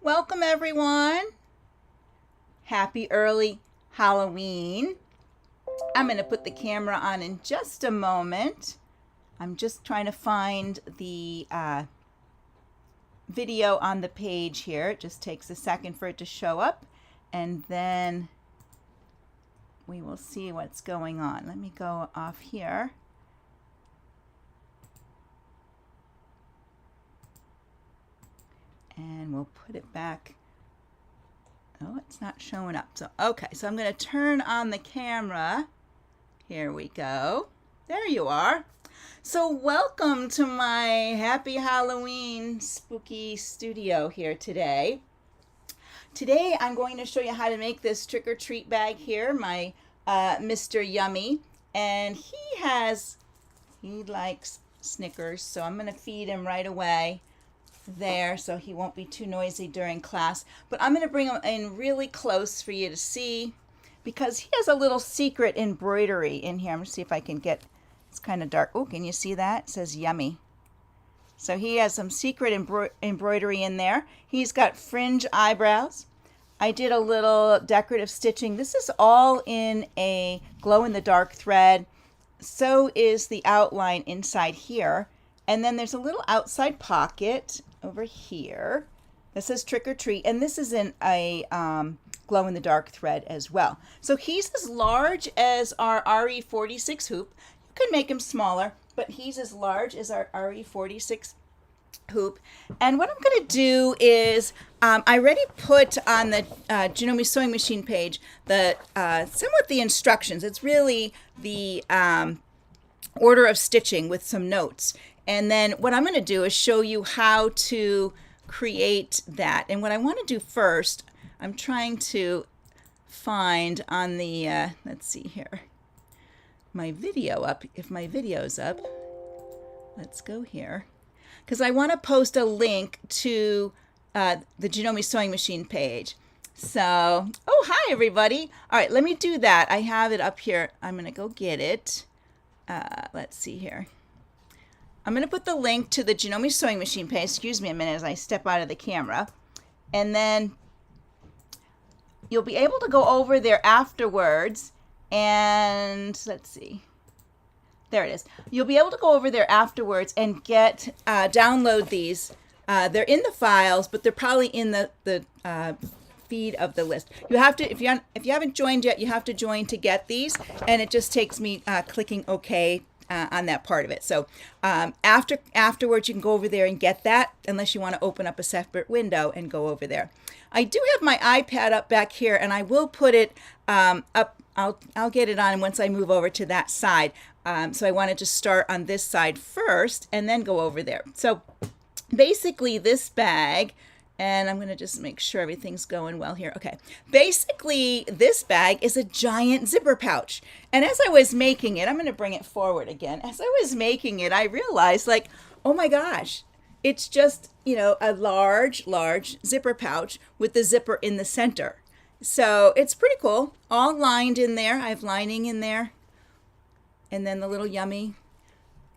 Welcome everyone. Happy early Halloween. I'm going to put the camera on in just a moment. I'm just trying to find the video on the page here. It just takes a second for it to show up, and then we will see what's going on. Let me go off here. And we'll put it back. Oh, it's not showing up. So, okay, so I'm going to turn on the camera. Here we go. There you are. So welcome to my Happy Halloween spooky studio here today. Today I'm going to show you how to make this trick-or-treat bag here, my Mr. Yummy. And he likes Snickers, so I'm going to feed him right away there so he won't be too noisy during class. But I'm going to bring him in really close for you to see because he has a little secret embroidery in here. I'm going to see if I can get, it's kind of dark. Oh, can you see that? It says yummy. So he has some secret embroidery in there. He's got fringe eyebrows. I did a little decorative stitching. This is all in a glow-in-the-dark thread. So is the outline inside here. And then there's a little outside pocket over here that says trick or treat, and this is in a glow-in-the-dark thread as well. So he's as large as our RE46 hoop. You can make him smaller, but he's as large as our RE46 hoop. And what I'm going to do is I already put on the Janome sewing machine page somewhat the instructions. It's really the order of stitching with some notes. And then what I'm going to do is show you how to create that. And what I want to do first, I'm trying to find on the, let's see here, my video up. If my video's up, let's go here. Because I want to post a link to the Janome sewing machine page. So, oh, hi everybody. All right, let me do that. I have it up here. I'm going to go get it. Let's see here. I'm going to put the link to the Janome sewing machine page. Excuse me a minute as I step out of the camera. And then you'll be able to go over there afterwards. And let's see. There it is. You'll be able to go over there afterwards and download these. They're in the files, but they're probably in the feed of the list. You have to, if you haven't joined yet, you have to join to get these. And it just takes me clicking OK on that part of it. So afterwards, you can go over there and get that, unless you want to open up a separate window and go over there. I do have my iPad up back here, and I will put it up. I'll get it on once I move over to that side. So I wanted to start on this side first and then go over there. So basically this bag, and I'm going to just make sure everything's going well here. Okay. Basically, this bag is a giant zipper pouch. And as I was making it, I'm going to bring it forward again. As I was making it, I realized, like, oh my gosh, it's just, a large zipper pouch with the zipper in the center. So it's pretty cool. All lined in there. I have lining in there. And then the little yummy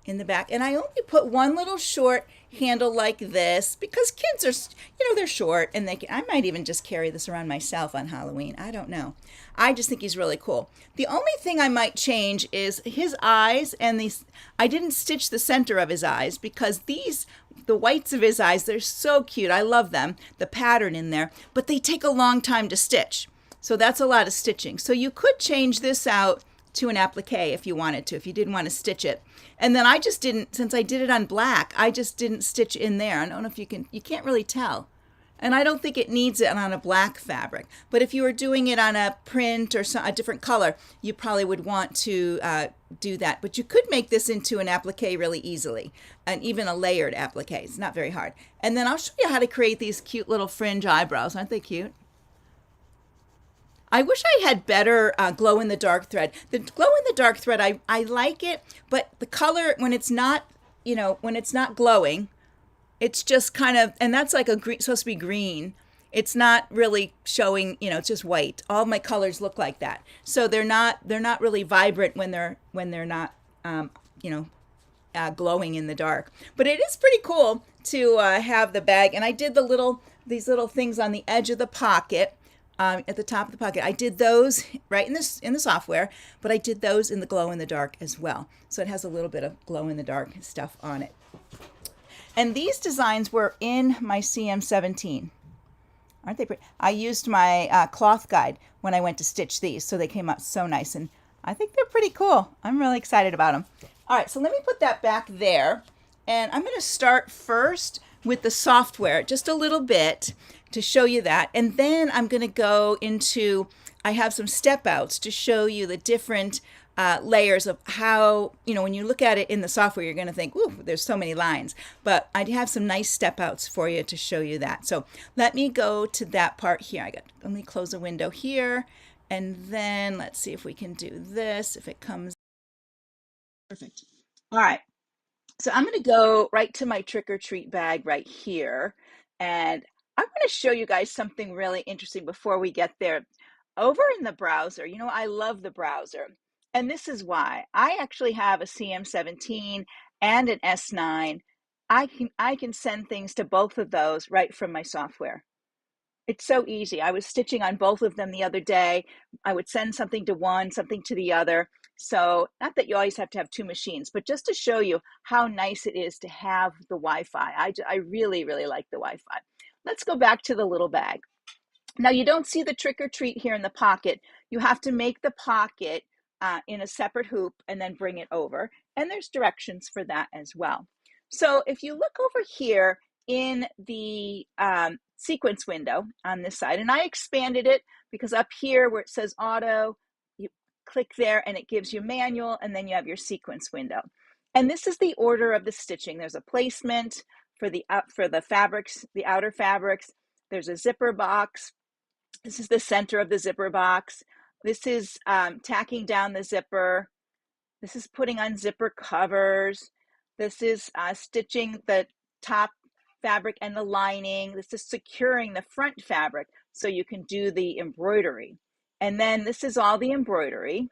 in the back. And I only put one little short handle like this because kids are, they're short, and I might even just carry this around myself on Halloween. I don't know. I just think he's really cool. The only thing I might change is his eyes, and I didn't stitch the center of his eyes because the whites of his eyes, they're so cute. I love them, the pattern in there, but they take a long time to stitch. So that's a lot of stitching. So you could change this out to an applique if you wanted to, if you didn't want to stitch it. And then I just didn't, since I did it on black, I just didn't stitch in there. I don't know if you can't really tell. And I don't think it needs it on a black fabric. But if you were doing it on a print or a different color, you probably would want to do that. But you could make this into an applique really easily, and even a layered applique. It's not very hard. And then I'll show you how to create these cute little fringe eyebrows. Aren't they cute? I wish I had better glow-in-the-dark thread. The glow-in-the-dark thread, I like it, but the color, when it's not, when it's not glowing, it's just kind of, and that's like supposed to be green. It's not really showing, it's just white. All my colors look like that. So they're not really vibrant when they're not, glowing in the dark. But it is pretty cool to have the bag, and I did the little these little things on the edge of the pocket, at the top of the pocket. I did those right in the software, but I did those in the glow in the dark as well. So it has a little bit of glow in the dark stuff on it. And these designs were in my CM17. Aren't they pretty? I used my cloth guide when I went to stitch these, so they came out so nice, and I think they're pretty cool. I'm really excited about them. All right, so let me put that back there, and I'm going to start first with the software, just a little bit to show you that, and then I'm going to go into, I have some step outs to show you the different layers of how, when you look at it in the software, you're going to think, ooh, there's so many lines. But I have some nice step outs for you to show you that. So let me go to that part here. Let me close the window here. And then let's see if we can do this, if it comes. Perfect. All right. So I'm going to go right to my trick or treat bag right here. And I'm going to show you guys something really interesting before we get there. Over in the browser, I love the browser. And this is why. I actually have a CM17 and an S9. I can send things to both of those right from my software. It's so easy. I was stitching on both of them the other day. I would send something to one, something to the other. So not that you always have to have two machines, but just to show you how nice it is to have the Wi-Fi. I really, really like the Wi-Fi. Let's go back to the little bag. Now you don't see the trick or treat here in the pocket. You have to make the pocket in a separate hoop and then bring it over. And there's directions for that as well. So if you look over here in the sequence window on this side, and I expanded it because up here where it says auto, you click there and it gives you manual, and then you have your sequence window. And this is the order of the stitching. There's a placement for the fabrics, the outer fabrics. There's a zipper box. This is the center of the zipper box. This is tacking down the zipper. This is putting on zipper covers. This is stitching the top fabric and the lining. This is securing the front fabric so you can do the embroidery. And then this is all the embroidery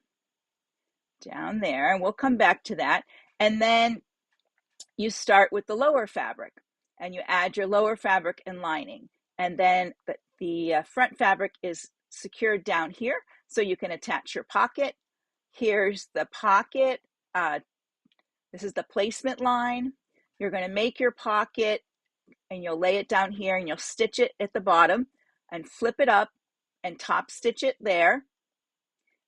down there, and we'll come back to that. And then you start with the lower fabric and you add your lower fabric and lining. And then the front fabric is secured down here so you can attach your pocket. Here's the pocket. This is the placement line. You're going to make your pocket and you'll lay it down here and you'll stitch it at the bottom and flip it up and top stitch it there.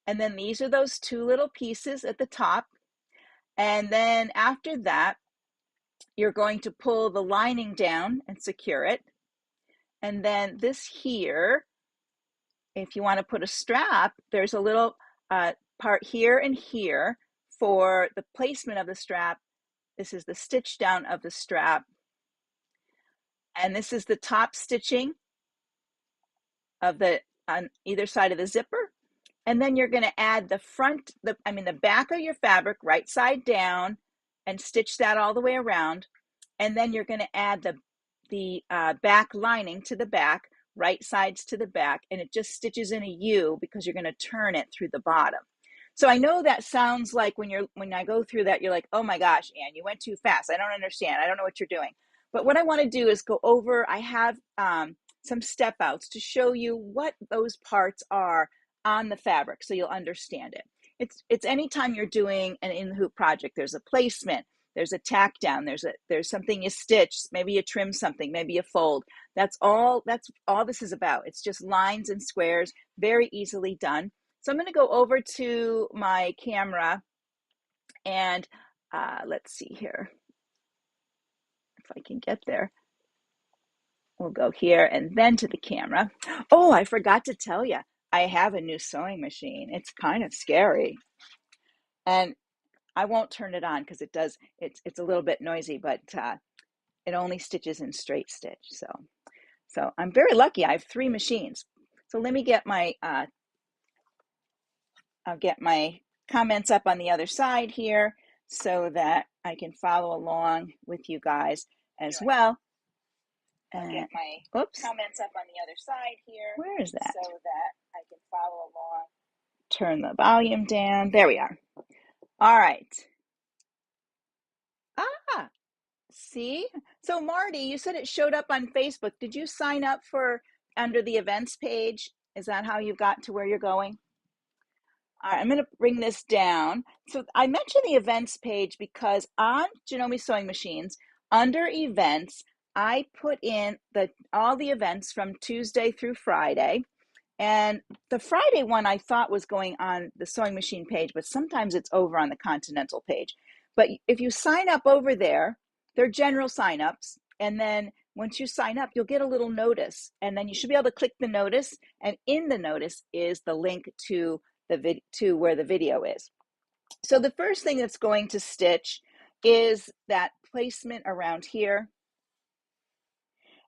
And then these are those two little pieces at the top. And then after that, you're going to pull the lining down and secure it. And then this here, if you want to put a strap, there's a little part here and here for the placement of the strap. This is the stitch down of the strap. And this is the top stitching of on either side of the zipper. And then you're going to add the back of your fabric right side down and stitch that all the way around. And then you're going to add the back lining to the back, right sides to the back, and it just stitches in a U because you're going to turn it through the bottom. So I know that sounds like when I go through that, you're like, oh my gosh, Anne, you went too fast. I don't understand. I don't know what you're doing. But what I want to do is go over, I have some step outs to show you what those parts are on the fabric so you'll understand it. It's anytime you're doing an in the hoop project, there's a placement, there's a tack down, there's something you stitch, maybe you trim something, maybe you fold. That's all this is about. It's just lines and squares, very easily done. So I'm going to go over to my camera and let's see here if I can get there. We'll go here and then to the camera. Oh, I forgot to tell you, I have a new sewing machine. It's kind of scary. And I won't turn it on because it's a little bit noisy, but it only stitches in straight stitch. So I'm very lucky. I have 3 machines. So let me get I'll get my comments up on the other side here so that I can follow along with you guys as well. I'll get my comments up on the other side here. Where is that? So that I can follow along. Turn the volume down. There we are. All right. See? So Marty, you said it showed up on Facebook. Did you sign up for under the events page? Is that how you got to where you're going? All right, I'm going to bring this down. So I mentioned the events page because on Janome Sewing Machines, under events, I put in all the events from Tuesday through Friday. And the Friday one I thought was going on the sewing machine page, but sometimes it's over on the Continental page. But if you sign up over there, they're general signups. And then once you sign up, you'll get a little notice. And then you should be able to click the notice. And in the notice is the link to where the video is. So the first thing that's going to stitch is that placement around here.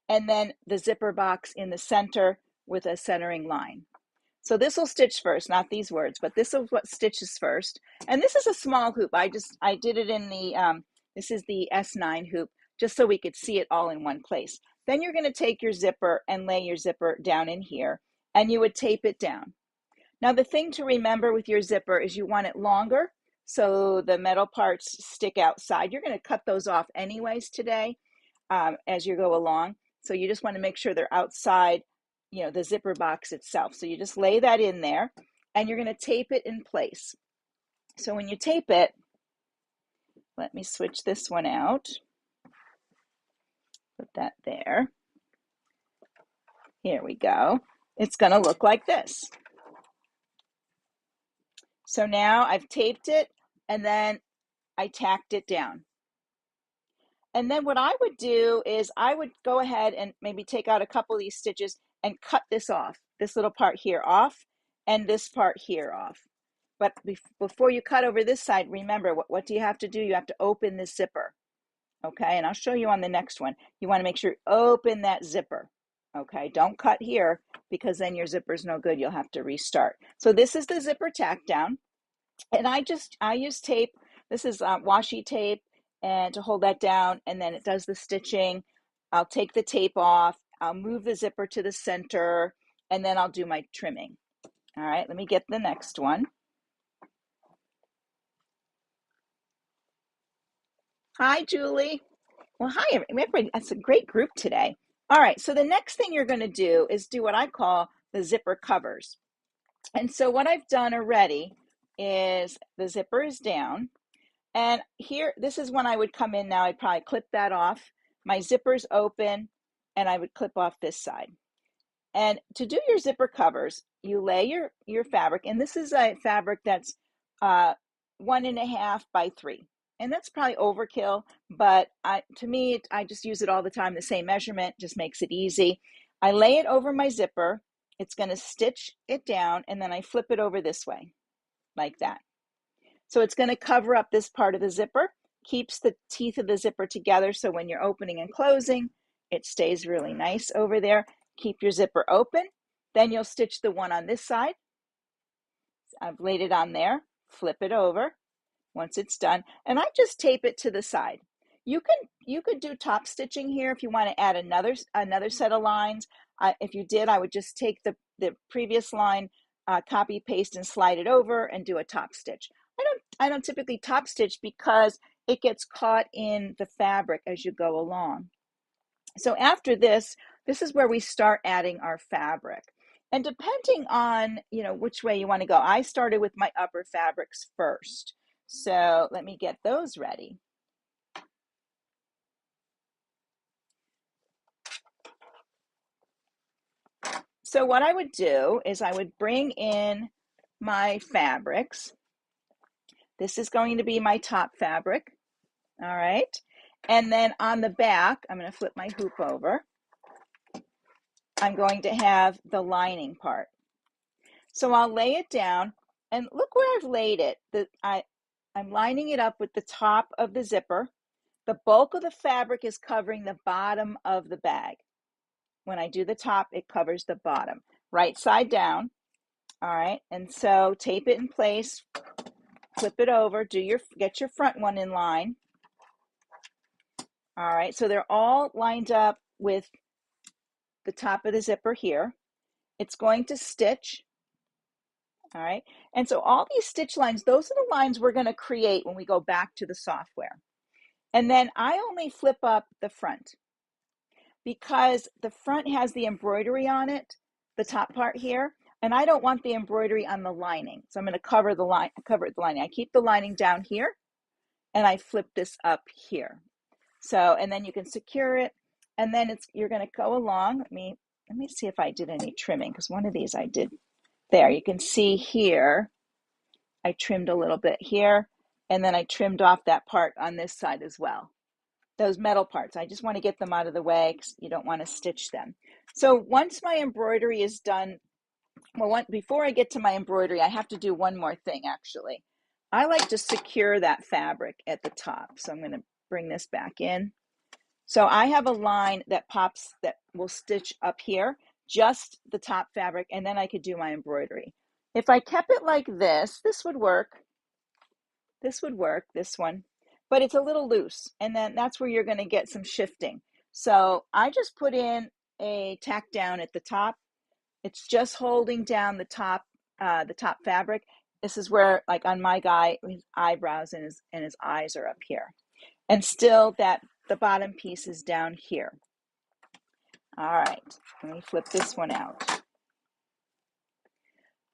And then the zipper box in the center with a centering line. So this will stitch first, not these words, but this is what stitches first. And this is a small hoop. I did it in the, this is the S9 hoop, just so we could see it all in one place. Then you're gonna take your zipper and lay your zipper down in here, and you would tape it down. Now the thing to remember with your zipper is you want it longer, so the metal parts stick outside. You're gonna cut those off anyways today as you go along. So you just wanna make sure they're outside, you know, the zipper box itself. So you just lay that in there and you're going to tape it in place. So when you tape it, let me switch this one out. Put that there. Here we go. It's going to look like this. So now I've taped it and then I tacked it down. And then what I would do is I would go ahead and maybe take out a couple of these stitches and cut this off, this little part here off, and this part here off. But before you cut over this side, remember, what do you have to do? You have to open this zipper, okay? And I'll show you on the next one. You want to make sure you open that zipper, okay? Don't cut here because then your zipper's no good. You'll have to restart. So this is the zipper tack down. And I use tape. This is washi tape, and to hold that down, and then it does the stitching. I'll take the tape off. I'll move the zipper to the center, and then I'll do my trimming. All right, let me get the next one. Hi, Julie. Well, hi, everybody. That's a great group today. All right, so the next thing you're going to do is do what I call the zipper covers. And so what I've done already is the zipper is down. And here, this is when I would come in now. I'd probably clip that off. My zipper's open, and I would clip off this side. And to do your zipper covers, you lay your fabric, and this is a fabric that's 1.5 by 3. And that's probably overkill, but to me, I just use it all the time. The same measurement just makes it easy. I lay it over my zipper. It's going to stitch it down, and then I flip it over this way, like that. So it's going to cover up this part of the zipper, keeps the teeth of the zipper together, so when you're opening and closing, it stays really nice over there. Keep your zipper open. Then you'll stitch the one on this side. I've laid it on there. Flip it over once it's done, and I just tape it to the side. You could do top stitching here if you want to add another set of lines. If you did, I would just take the previous line, copy, paste, and slide it over and do a top stitch. I don't typically top stitch because it gets caught in the fabric as you go along. So after this is where we start adding our fabric. And depending on, which way you want to go, I started with my upper fabrics first. So let me get those ready. So what I would do is I would bring in my fabrics. This is going to be my top fabric, all right? And then on the back, I'm going to flip my hoop over. I'm going to have the lining part. So I'll lay it down, and look where I've laid it. I'm lining it up with the top of the zipper. The bulk of the fabric is covering the bottom of the bag. When I do the top, it covers the bottom. Right side down, all right? And so tape it in place, flip it over, get your front one in line. All right, so they're all lined up with the top of the zipper here. It's going to stitch, all right? And so all these stitch lines, those are the lines we're going to create when we go back to the software. And then I only flip up the front because the front has the embroidery on it, the top part here, and I don't want the embroidery on the lining. So I'm going to cover the lining. I keep the lining down here and I flip this up here. So, and then you can secure it, and then you're going to go along. Let me see if I did any trimming, because one of these I did. There, you can see here, I trimmed a little bit here, and then I trimmed off that part on this side as well. Those metal parts, I just want to get them out of the way because you don't want to stitch them. So once my embroidery is done, well, before I get to my embroidery, I have to do one more thing actually. I like to secure that fabric at the top. So I'm going to bring this back in. So I have a line that pops that will stitch up here, just the top fabric, and then I could do my embroidery. If I kept it like this, this would work. This would work, this one, but it's a little loose, and then that's where you're going to get some shifting. So I just put in a tack down at the top. It's just holding down the top fabric. This is where, like on my guy, his eyebrows and his eyes are up here, and still the bottom piece is down here. All right, let me flip this one out.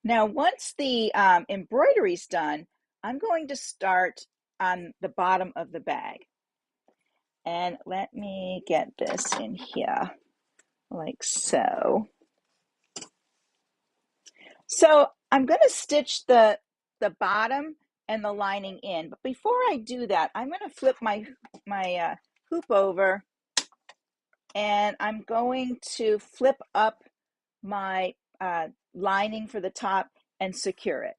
Now, once the embroidery's done, I'm going to start on the bottom of the bag. And let me get this in here, like so. So I'm going to stitch the bottom and the lining in. But before I do that, I'm going to flip my hoop over, and I'm going to flip up my lining for the top and secure it.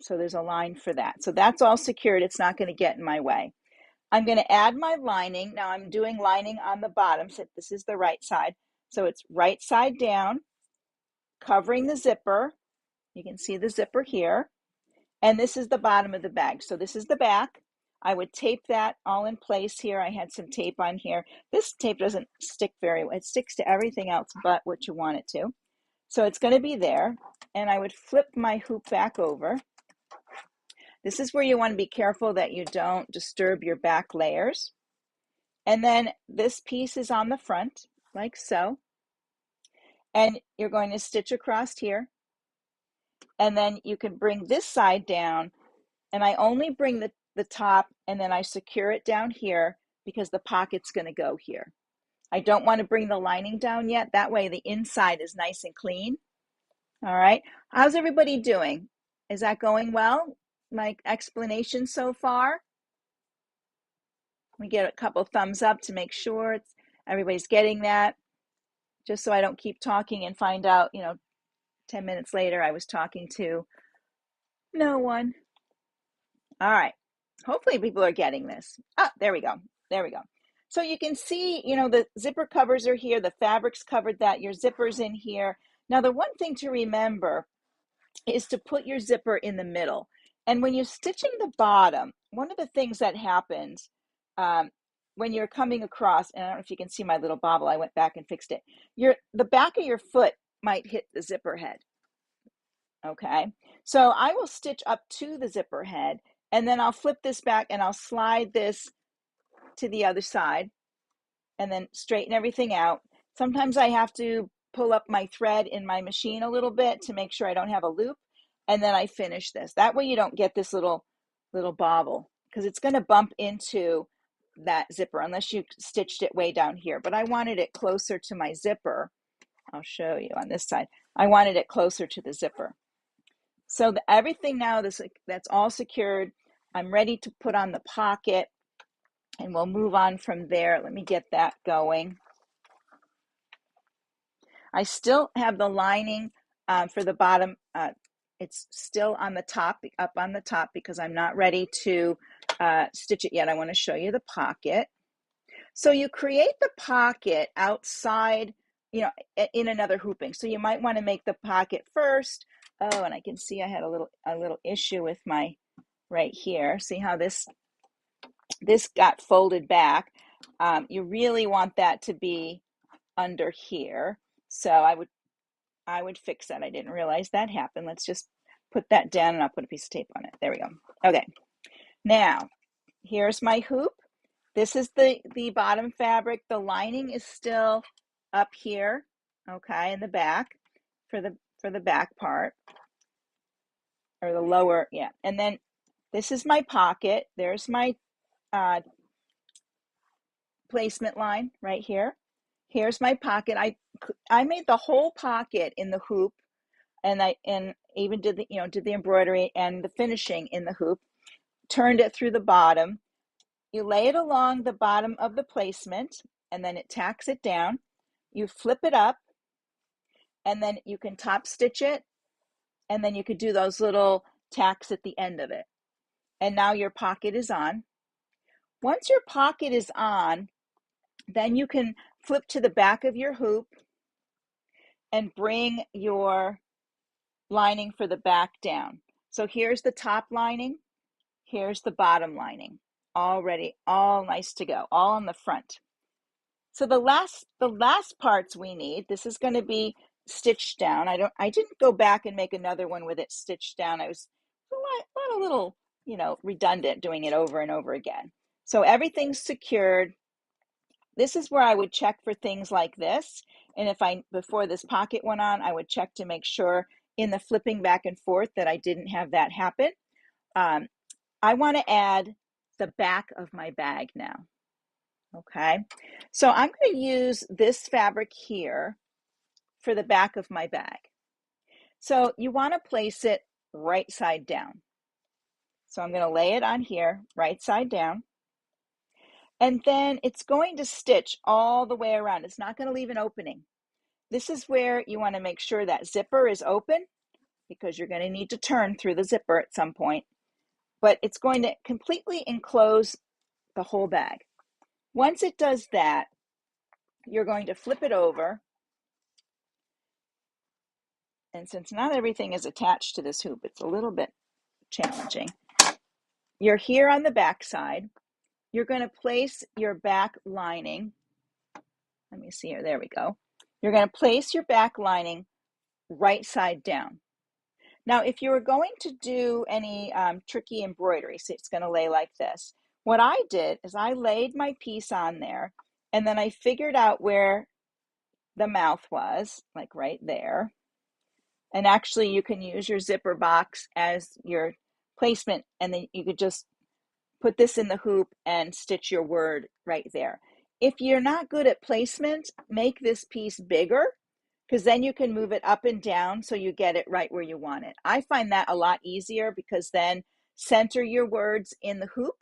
So there's a line for that. So that's all secured. It's not going to get in my way. I'm going to add my lining. Now I'm doing lining on the bottom. So this is the right side. So it's right side down, covering the zipper. You can see the zipper here. And this is the bottom of the bag. So this is the back. I would tape that all in place here. I had some tape on here. This tape doesn't stick very well. It sticks to everything else but what you want it to. So it's going to be there. And I would flip my hoop back over. This is where you want to be careful that you don't disturb your back layers. And then this piece is on the front, like so. And you're going to stitch across here. And then you can bring this side down. And I only bring the top, and then I secure it down here because the pocket's going to go here. I don't want to bring the lining down yet. That way the inside is nice and clean. All right. How's everybody doing? Is that going well? My explanation so far? We get a couple thumbs up to make sure everybody's getting that, just so I don't keep talking and find out, 10 minutes later I was talking to no one. All right. Hopefully people are getting this. Ah, there we go. There we go. So you can see, the zipper covers are here. The fabric's covered that. Your zipper's in here. Now, the one thing to remember is to put your zipper in the middle. And when you're stitching the bottom, one of the things that happens when you're coming across, and I don't know if you can see my little bobble, I went back and fixed it. The back of your foot might hit the zipper head. Okay, so I will stitch up to the zipper head, and then I'll flip this back and I'll slide this to the other side and then straighten everything out. Sometimes I have to pull up my thread in my machine a little bit to make sure I don't have a loop, and then I finish this. That way you don't get this little bobble, because it's going to bump into that zipper unless you stitched it way down here. But I wanted it closer to my zipper. I'll show you on this side. I wanted it closer to the zipper. So everything now, that's all secured. I'm ready to put on the pocket, and we'll move on from there. Let me get that going. I still have the lining for the bottom. It's still on the top, up on the top, because I'm not ready to stitch it yet. I want to show you the pocket. So you create the pocket outside, in another hooping. So you might want to make the pocket first. Oh, and I can see I had a little issue with my right here. See how this got folded back? You really want that to be under here. So I would fix that. I didn't realize that happened. Let's just put that down, and I'll put a piece of tape on it. There we go. Okay. Now, here's my hoop. This is the bottom fabric. The lining is still up here, okay, in the back for the back part, or the lower, yeah. And then this is my pocket. There's my placement line right here. Here's my pocket. I made the whole pocket in the hoop, and I even did the embroidery and the finishing in the hoop. Turned it through the bottom. You lay it along the bottom of the placement, and then it tacks it down. You flip it up, and then you can top stitch it, and then you could do those little tacks at the end of it. And now your pocket is on. Once your pocket is on, then you can flip to the back of your hoop and bring your lining for the back down. So here's the top lining, here's the bottom lining, already all nice to go, all on the front. So the last parts we need, this is going to be stitched down. I didn't go back and make another one with it stitched down. I was a little, redundant doing it over and over again. So everything's secured. This is where I would check for things like this. And before this pocket went on, I would check to make sure in the flipping back and forth that I didn't have that happen. I want to add the back of my bag now. Okay, so I'm going to use this fabric here for the back of my bag. So you want to place it right side down. So I'm going to lay it on here, right side down. And then it's going to stitch all the way around. It's not going to leave an opening. This is where you want to make sure that zipper is open, because you're going to need to turn through the zipper at some point. But it's going to completely enclose the whole bag. Once it does that, you're going to flip it over. And since not everything is attached to this hoop, it's a little bit challenging. You're here on the back side. You're going to place your back lining. Let me see here. There we go. You're going to place your back lining right side down. Now, if you were going to do any tricky embroidery, so it's going to lay like this. What I did is I laid my piece on there, and then I figured out where the mouth was, like right there. And actually, you can use your zipper box as your placement, and then you could just put this in the hoop and stitch your word right there. If you're not good at placement, make this piece bigger, because then you can move it up and down so you get it right where you want it. I find that a lot easier, because then center your words in the hoop,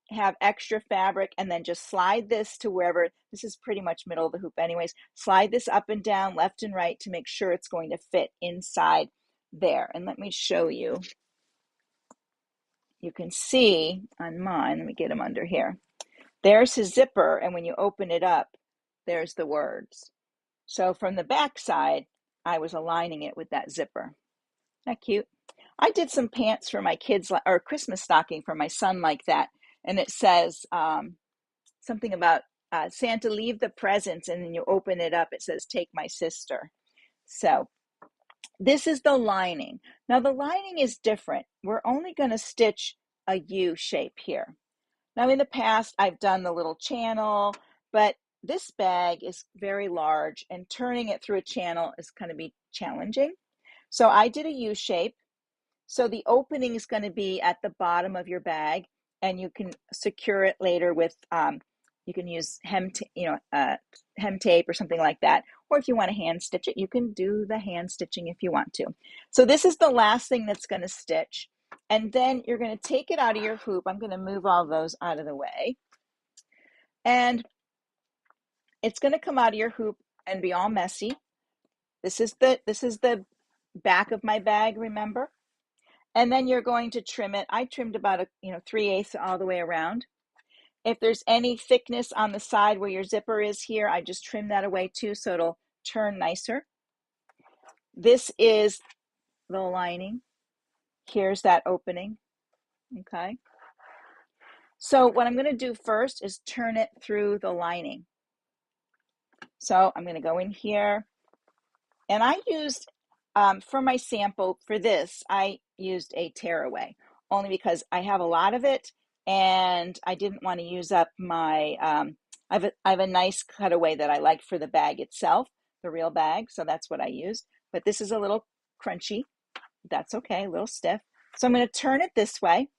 have extra fabric, and then just slide this to wherever. This is pretty much middle of the hoop anyways. Slide this up and down, left and right, to make sure it's going to fit inside there. And let me show you. You can see on mine, let me get them under here. There's his zipper, and when you open it up, there's the words. So from the back side, I was aligning it with that zipper. Isn't that cute? I did some pants for my kids, or Christmas stocking for my son like that. And it says something about Santa, leave the presents, and then you open it up, it says, take my sister. So this is the lining. Now the lining is different. We're only going to stitch a U shape here. Now in the past, I've done the little channel, but this bag is very large, and turning it through a channel is going to be challenging. So I did a U shape. So the opening is going to be at the bottom of your bag, and you can secure it later with, you can use hem tape or something like that. Or if you want to hand stitch it, you can do the hand stitching if you want to. So this is the last thing that's going to stitch. And then you're going to take it out of your hoop. I'm going to move all those out of the way. And it's going to come out of your hoop and be all messy. This is the back of my bag, remember? And then you're going to trim it. I trimmed about 3/8 all the way around. If there's any thickness on the side where your zipper is here, I just trim that away too, so it'll turn nicer. This is the lining. Here's that opening. Okay. So what I'm going to do first is turn it through the lining. So I'm going to go in here, and I used, for my sample for this, I used a tearaway, only because I have a lot of it, and I didn't want to use up my, I have a nice cutaway that I like for the bag itself, the real bag, so that's what I used. But this is a little crunchy. That's okay, a little stiff. So I'm going to turn it this way.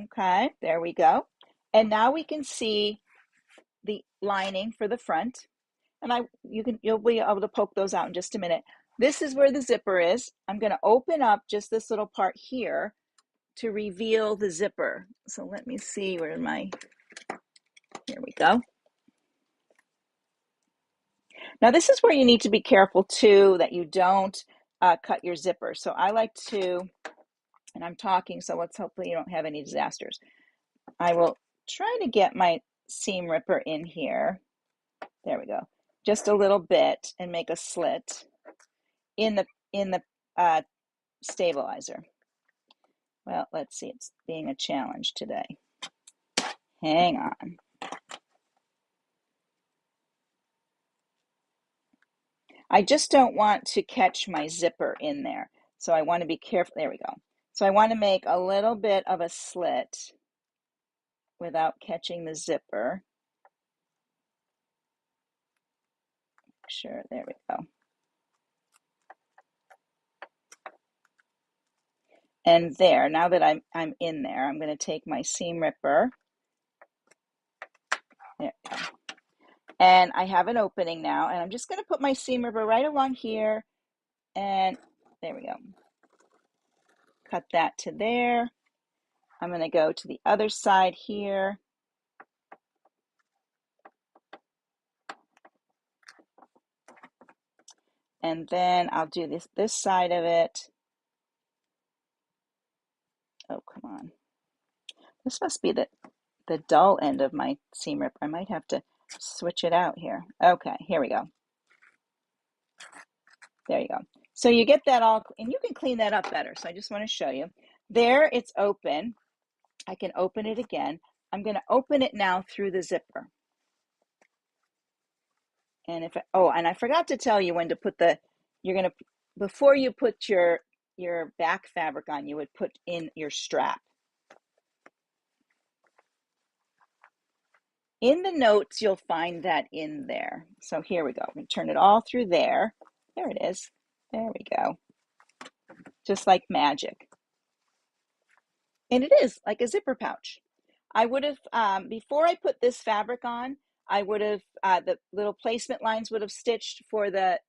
Okay, there we go. And now we can see the lining for the front. And you'll be able to poke those out in just a minute. This is where the zipper is. I'm going to open up just this little part here to reveal the zipper. So let me see where here we go. Now this is where you need to be careful too that you don't cut your zipper. So I like to, and I'm talking, so let's hopefully you don't have any disasters. I will try to get my seam ripper in here. There we go. Just a little bit and make a slit in the stabilizer. Well, let's see, it's being a challenge today. Hang on. I just don't want to catch my zipper in there. So I want to be careful. There we go. So I want to make a little bit of a slit without catching the zipper. Sure, there we go. And there, now that I'm in there, I'm going to take my seam ripper. There we go. And I have an opening now, and I'm just going to put my seam ripper right along here, and there we go. Cut that to there. I'm going to go to the other side here. And then I'll do this side of it. Oh, come on. This must be the dull end of my seam ripper. I might have to switch it out here. Okay, here we go. There you go. So you get that all, and you can clean that up better. So I just want to show you. There, it's open. I can open it again. I'm going to open it now through the zipper. And and I forgot to tell you when to put before you put your back fabric on, you would put in your strap. In the notes, you'll find that in there. So here we go. I'm going to turn it all through there. There it is. There we go. Just like magic. And it is like a zipper pouch. I would have, before I put this fabric on, I would have, the little placement lines would have stitched for the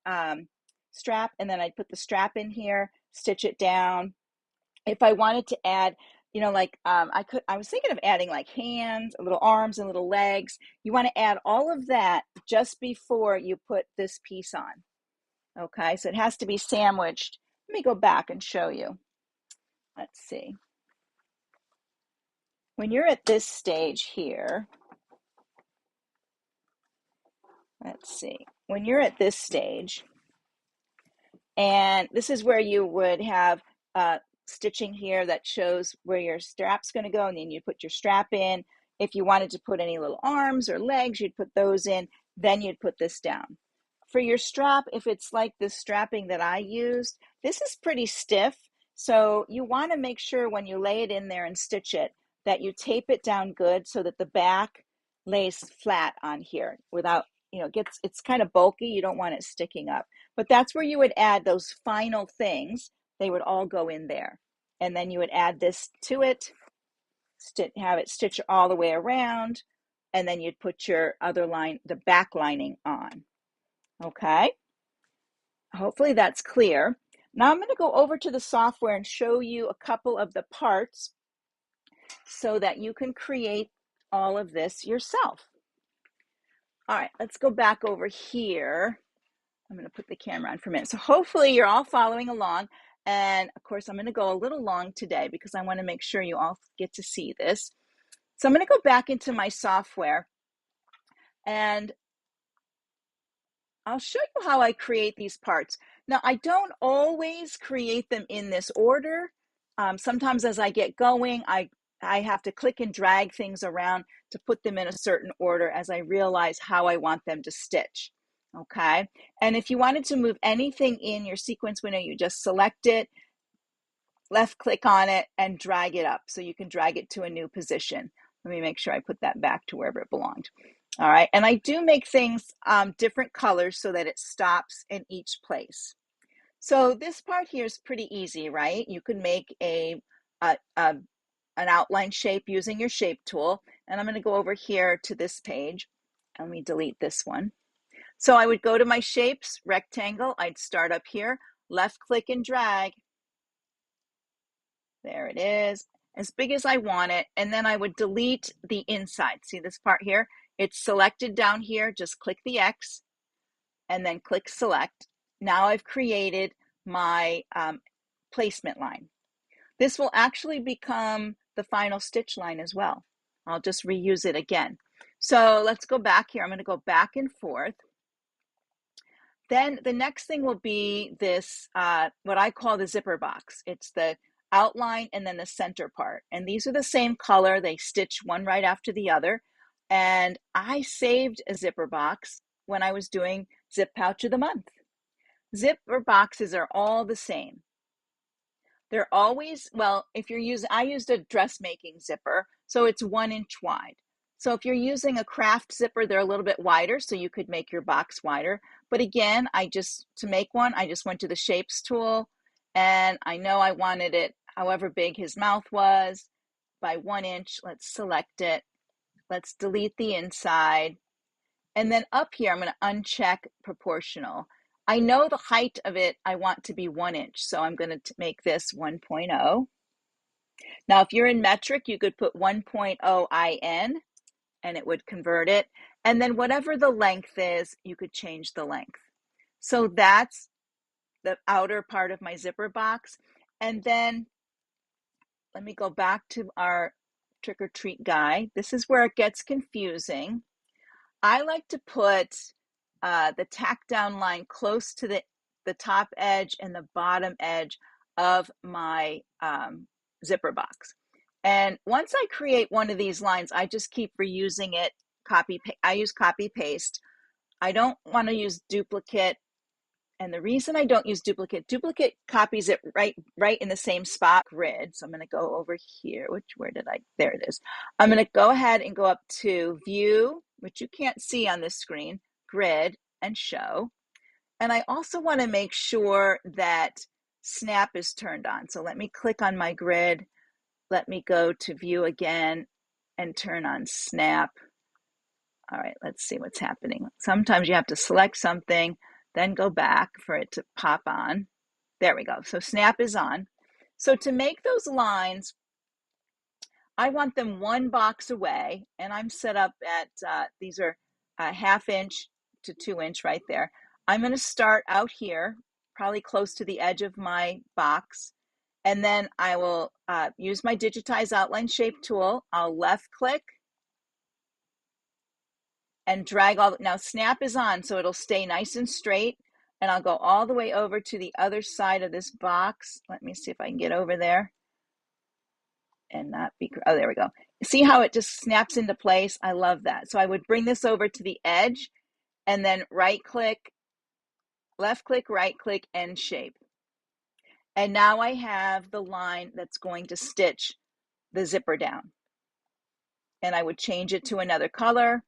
strap, and then I'd put the strap in here, stitch it down. If I wanted to add, like I was thinking of adding like hands, little arms and little legs. You want to add all of that just before you put this piece on. Okay, so it has to be sandwiched. Let me go back and show you. Let's see. When you're at this stage here, let's see. When you're at this stage, and this is where you would have stitching here that shows where your strap's going to go, and then you put your strap in. If you wanted to put any little arms or legs, you'd put those in, then you'd put this down. For your strap, if it's like the strapping that I used, this is pretty stiff, so you want to make sure when you lay it in there and stitch it that you tape it down good so that the back lays flat on here without, it's kind of bulky. You don't want it sticking up. But that's where you would add those final things. They would all go in there. And then you would add this to it, have it stitch all the way around, and then you'd put your other line, the back lining on. Okay? Hopefully that's clear. Now I'm going to go over to the software and show you a couple of the parts so that you can create all of this yourself. All right, let's go back over here. I'm going to put the camera on for a minute. So hopefully you're all following along. And of course, I'm going to go a little long today because I want to make sure you all get to see this. So I'm going to go back into my software and I'll show you how I create these parts. Now, I don't always create them in this order. Sometimes as I get going, I have to click and drag things around to put them in a certain order as I realize how I want them to stitch. Okay, and if you wanted to move anything in your sequence window, you just select it, left click on it and drag it up. So you can drag it to a new position. Let me make sure I put that back to wherever it belonged. All right, and I do make things different colors so that it stops in each place. So this part here is pretty easy, right? You can make an outline shape using your shape tool. And I'm going to go over here to this page. Let me delete this one. So I would go to my shapes, rectangle. I'd start up here, left click and drag. There it is, as big as I want it. And then I would delete the inside. See this part here? It's selected down here. Just click the X and then click select. Now I've created my placement line. This will actually become the final stitch line as well. I'll just reuse it again. So let's go back here. I'm going to go back and forth. Then the next thing will be this, what I call the zipper box. It's the outline and then the center part. And these are the same color. They stitch one right after the other. And I saved a zipper box when I was doing Zip Pouch of the Month. Zipper boxes are all the same. They're always, well, if you're using, I used a dressmaking zipper, so it's 1 inch wide. So if you're using a craft zipper, they're a little bit wider, so you could make your box wider. But again, to make one, I just went to the shapes tool, and I know I wanted it however big his mouth was by 1 inch. Let's select it. Let's delete the inside. And then up here, I'm going to uncheck proportional. I know the height of it, I want to be 1 inch, so I'm going to make this 1.0. Now, if you're in metric, you could put 1.0 IN, and it would convert it. And then whatever the length is, you could change the length. So that's the outer part of my zipper box. And then let me go back to our trick or treat guide. This is where it gets confusing. I like to put the tack down line close to the top edge and the bottom edge of my zipper box. And once I create one of these lines, I just keep reusing it. I use copy paste. I don't want to use duplicate. And the reason I don't use duplicate copies it right in the same spot grid. So I'm going to go over here. There it is. I'm going to go ahead and go up to view, which you can't see on this screen, grid and show. And I also want to make sure that snap is turned on. So let me click on my grid. Let me go to view again and turn on snap. All right, let's see what's happening. Sometimes you have to select something, then go back for it to pop on. There we go. So snap is on. So to make those lines, I want them 1 box away, and I'm set up at, these are a 1/2 inch to 2 inch right there. I'm going to start out here, probably close to the edge of my box, and then I will use my digitize outline shape tool. I'll left click and drag now snap is on, so it'll stay nice and straight, and I'll go all the way over to the other side of this box. Let me see if I can get over there and not be, oh, there we go. See how it just snaps into place? I love that. So I would bring this over to the edge and then right click, left click, right click, end shape. And now I have the line that's going to stitch the zipper down. And I would change it to another color.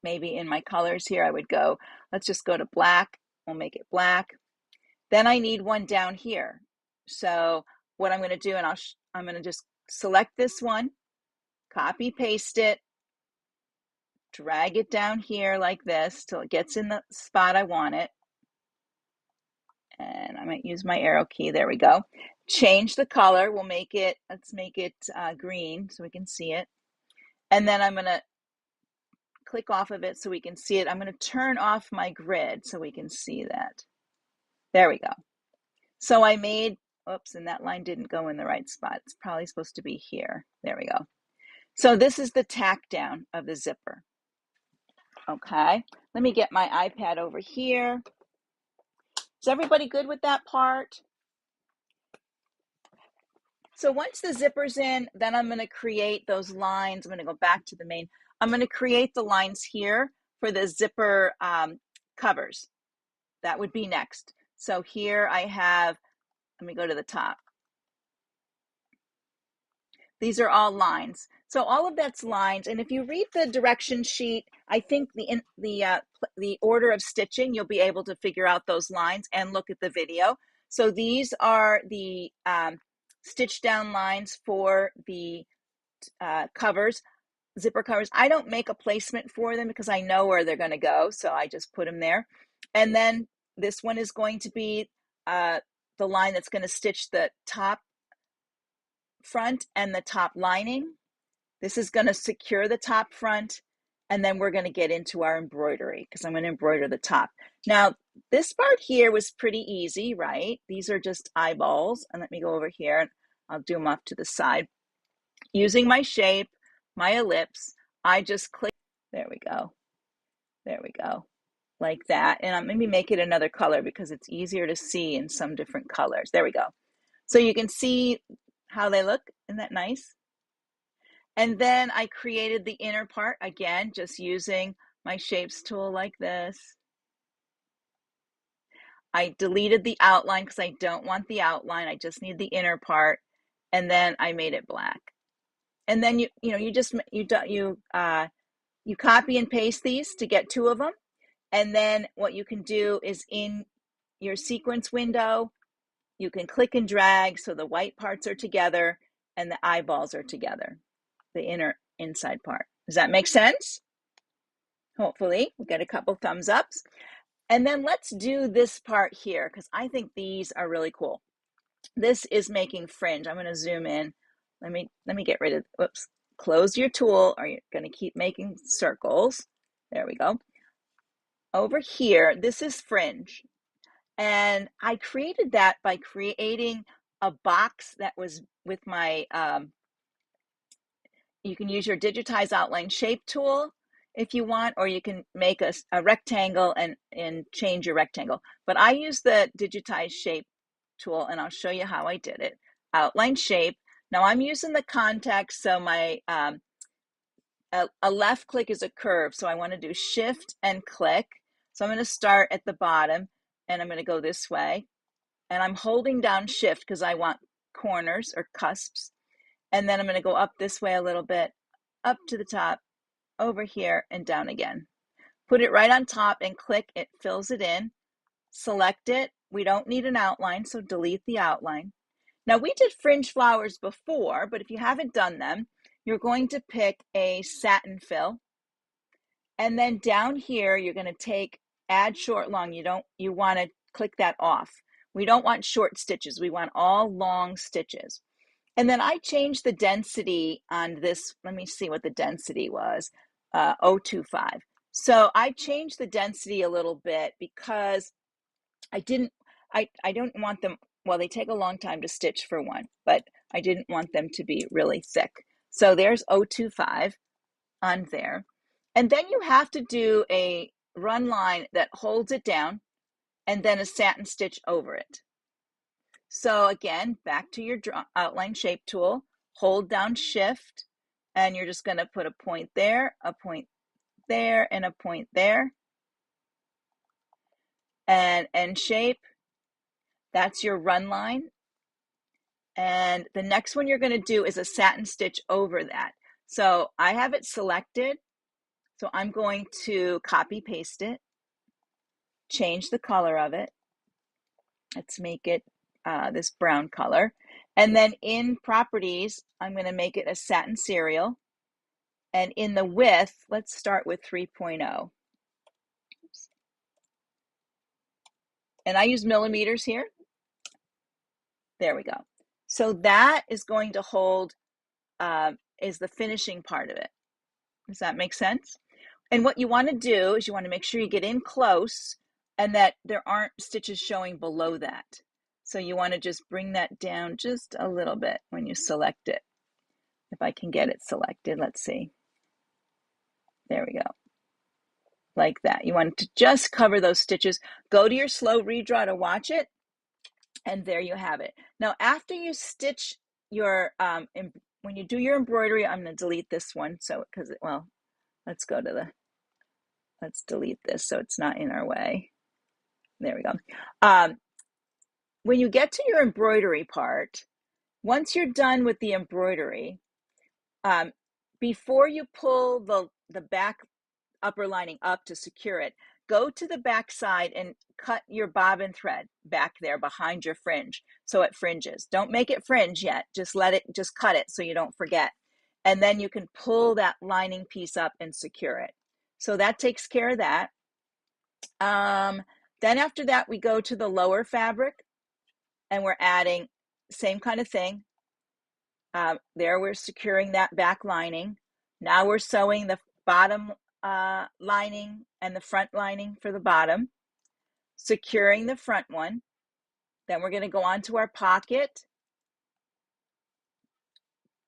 Maybe in my colors here, I would go, let's just go to black. We'll make it black. Then I need one down here. So what I'm going to do, and I'm going to just select this one, copy paste it, drag it down here like this till it gets in the spot I want it. And I might use my arrow key. There we go. Change the color. Let's make it green so we can see it. And then I'm going to click off of it so we can see it. I'm going to turn off my grid so we can see that. There we go. So I made, oops, and that line didn't go in the right spot. It's probably supposed to be here. There we go. So this is the tack down of the zipper. Okay, let me get my iPad over here. Is everybody good with that part? So once the zipper's in, then I'm going to create those lines. I'm going to go back to the main. I'm going to create the lines here for the zipper covers. That would be next. So here I have, let me go to the top. These are all lines. So all of that's lines. And if you read the direction sheet, I think the order of stitching, you'll be able to figure out those lines and look at the video. So these are the stitch down lines for the covers, zipper covers. I don't make a placement for them because I know where they're going to go. So I just put them there. And then this one is going to be the line that's going to stitch the top front and the top lining. This is going to secure the top front, and then we're going to get into our embroidery because I'm going to embroider the top. Now, this part here was pretty easy, right? These are just eyeballs, and let me go over here and I'll do them off to the side. Using my shape, my ellipse, I just click, there we go, like that. And I'm maybe make it another color because it's easier to see in some different colors. There we go. So you can see how they look. Isn't that nice? And then I created the inner part, again, just using my shapes tool like this. I deleted the outline because I don't want the outline. I just need the inner part. And then I made it black. And then you copy and paste these to get 2 of them. And then what you can do is in your sequence window, you can click and drag so the white parts are together and the eyeballs are together, the inside part. Does that make sense? Hopefully, we'll get a couple thumbs ups. And then let's do this part here because I think these are really cool. This is making fringe. I'm going to zoom in. Let me get rid of, whoops, close your tool or you're going to keep making circles. There we go. Over here, this is fringe. And I created that by creating a box that was with my, you can use your digitize outline shape tool if you want, or you can make a rectangle and change your rectangle. But I use the digitize shape tool and I'll show you how I did it. Outline shape. Now I'm using the context, so my a left click is a curve. So I want to do shift and click. So I'm going to start at the bottom and I'm going to go this way. And I'm holding down shift because I want corners or cusps. And then I'm going to go up this way a little bit, up to the top, over here, and down again. Put it right on top and click, it fills it in. Select it. We don't need an outline, so delete the outline. Now we did fringe flowers before, but if you haven't done them, you're going to pick a satin fill. And then down here, you're going to take add short long. You want to click that off. We don't want short stitches. We want all long stitches. And then I changed the density on this. Let me see what the density was, 0.25. So I changed the density a little bit because I don't want them, well, they take a long time to stitch for one, but I didn't want them to be really thick. So there's 0.25 on there. And then you have to do a run line that holds it down and then a satin stitch over it. So again, back to your outline shape tool, hold down shift, and you're just going to put a point there, a point there, and a point there. And end shape, that's your run line. And the next one you're going to do is a satin stitch over that. So I have it selected. So I'm going to copy paste it, change the color of it. Let's make it this brown color. And then in properties, I'm going to make it a satin serial. And in the width, let's start with 3.0. And I use millimeters here. There we go. So that is going to hold, is the finishing part of it. Does that make sense? And what you want to do is you want to make sure you get in close and that there aren't stitches showing below that. So you want to just bring that down just a little bit when you select it. If I can get it selected, let's see. There we go. Like that. You want to just cover those stitches. Go to your slow redraw to watch it. And there you have it. Now, after you stitch your, when you do your embroidery, I'm going to delete this one. So, because, well, let's go to let's delete this so it's not in our way. There we go. When you get to your embroidery part, once you're done with the embroidery, before you pull the back upper lining up to secure it, go to the back side and cut your bobbin thread back there behind your fringe so it fringes. Don't make it fringe yet. Just cut it so you don't forget. And then you can pull that lining piece up and secure it. So that takes care of that. Then after that, we go to the lower fabric and we're adding same kind of thing. There we're securing that back lining. Now we're sewing the bottom lining and the front lining for the bottom, securing the front one. Then we're going to go on to our pocket,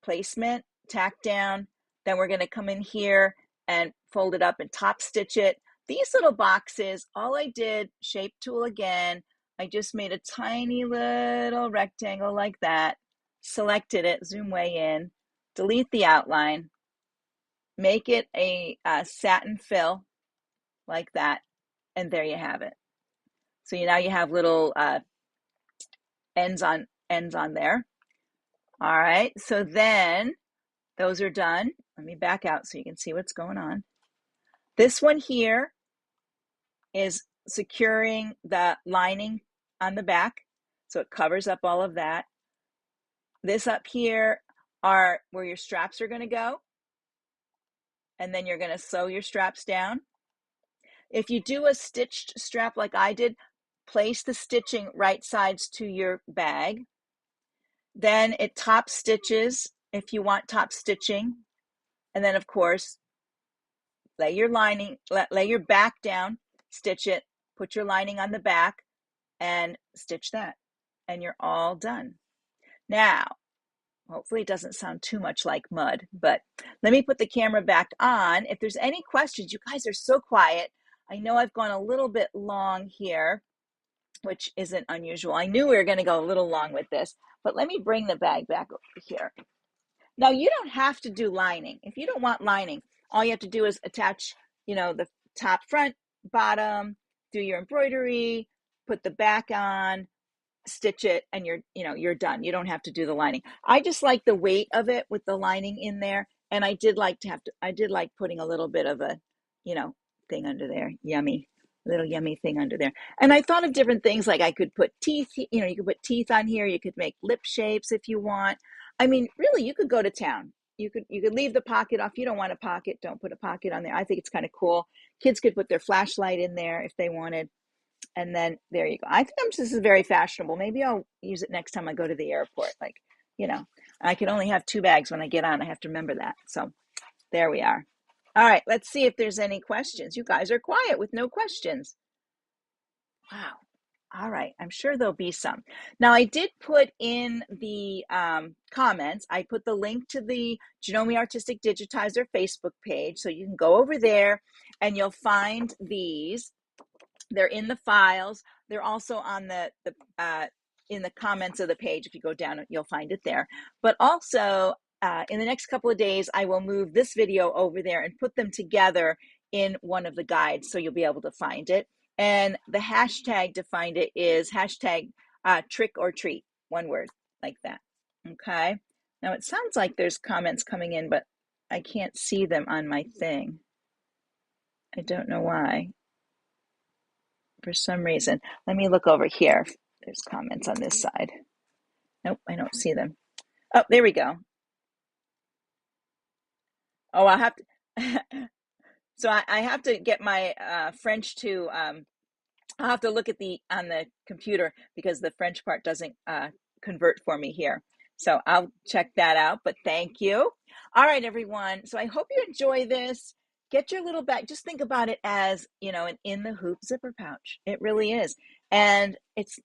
placement, tack down. Then we're going to come in here and fold it up and top stitch it. These little boxes, all I did, shape tool again, I just made a tiny little rectangle like that, selected it, zoom way in, delete the outline, make it a satin fill like that, and there you have it. So now you have little ends on there. All right, so then those are done. Let me back out so you can see what's going on. This one here is securing the lining on the back, so it covers up all of that. This up here are where your straps are going to go, and then you're going to sew your straps down. If you do a stitched strap like I did, place the stitching right sides to your bag. Then it top stitches if you want top stitching. And then of course, lay your back down, stitch it, put your lining on the back and stitch that. And you're all done. Now, hopefully it doesn't sound too much like mud, but let me put the camera back on. If there's any questions, you guys are so quiet. I know I've gone a little bit long here, which isn't unusual. I knew we were going to go a little long with this, but let me bring the bag back over here. Now, you don't have to do lining. If you don't want lining, all you have to do is attach, the top, front, bottom, do your embroidery, put the back on, stitch it, and you're done. You don't have to do the lining. I just like the weight of it with the lining in there, and I did like putting a little bit of a, thing under there. Little yummy thing under there. And I thought of different things, like I could put teeth, you could put teeth on here. You could make lip shapes if you want. I mean, really, you could go to town. You could leave the pocket off. You don't want a pocket, don't put a pocket on there. I think it's kind of cool. Kids could put their flashlight in there if they wanted. And then there you go. I think this is very fashionable. Maybe I'll use it next time I go to the airport. I can only have 2 bags when I get on. I have to remember that. So there we are. All right, let's see if there's any questions. You guys are quiet with no questions. Wow. All right, I'm sure there'll be some. Now, I did put in the comments, I put the link to the Janome Artistic Digitizer Facebook page, so you can go over there and you'll find these. They're in the files. They're also on in the comments of the page. If you go down, you'll find it there. But also, in the next couple of days, I will move this video over there and put them together in one of the guides, so you'll be able to find it. And the hashtag to find it is hashtag trick or treat, one word like that. Okay. Now it sounds like there's comments coming in, but I can't see them on my thing. I don't know why. For some reason. Let me look over here. There's comments on this side. Nope, I don't see them. Oh, there we go. Oh, I'll have to. So I have to get my French to. I'll have to look at on the computer because the French part doesn't convert for me here. So I'll check that out. But thank you. All right, everyone. So I hope you enjoy this. Get your little bag. Just think about it as, an in the hoop zipper pouch. It really is. And it's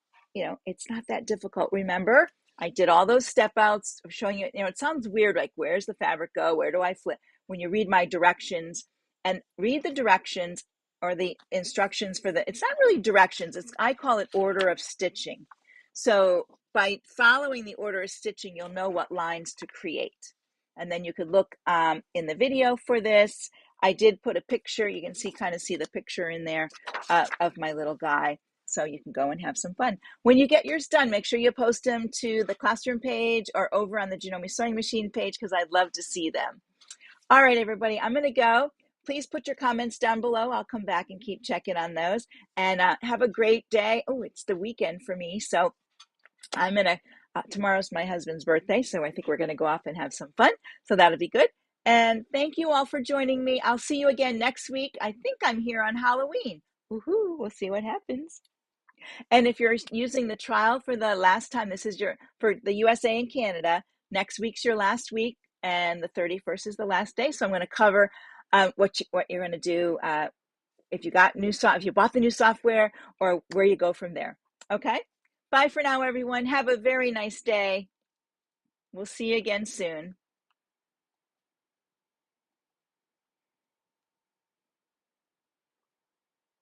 not that difficult. Remember, I did all those step outs of showing you, it sounds weird, like where's the fabric go? Where do I flip? When you read my directions and read the directions or the instructions it's not really directions. I call it order of stitching. So by following the order of stitching, you'll know what lines to create. And then you could look in the video for this. I did put a picture. You can kind of see the picture in there of my little guy. So you can go and have some fun. When you get yours done, make sure you post them to the classroom page or over on the Janome sewing machine page because I'd love to see them. All right, everybody, I'm going to go. Please put your comments down below. I'll come back and keep checking on those. And have a great day. Oh, it's the weekend for me. So I'm going to, tomorrow's my husband's birthday. So I think we're going to go off and have some fun. So that'll be good. And thank you all for joining me. I'll see you again next week. I think I'm here on Halloween. Woohoo, we'll see what happens. And if you're using the trial for the last time, this is for the USA and Canada. Next week's your last week, and the 31st is the last day. So I'm going to cover what you're going to do if you bought the new software, or where you go from there. Okay. Bye for now, everyone. Have a very nice day. We'll see you again soon.